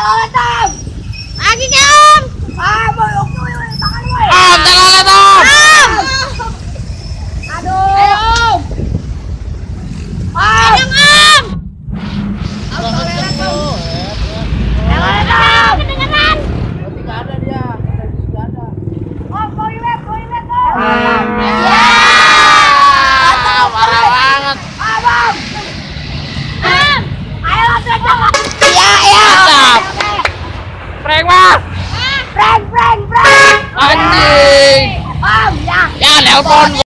telolet Om. Lagi ke Om. Boy, oke, tangan boy. Om, telolet Om. Aduh. Ayo Om. Kenyang Om. Telolet Om. Kedengeran. Tidak ada dia, tidak ada. Om, toilet Om. Ya. Parah banget. Om. Om. Ayo langsung aja. Mantap. Prank mah. Prank. Anjing. Om, ya. Ya, nelpon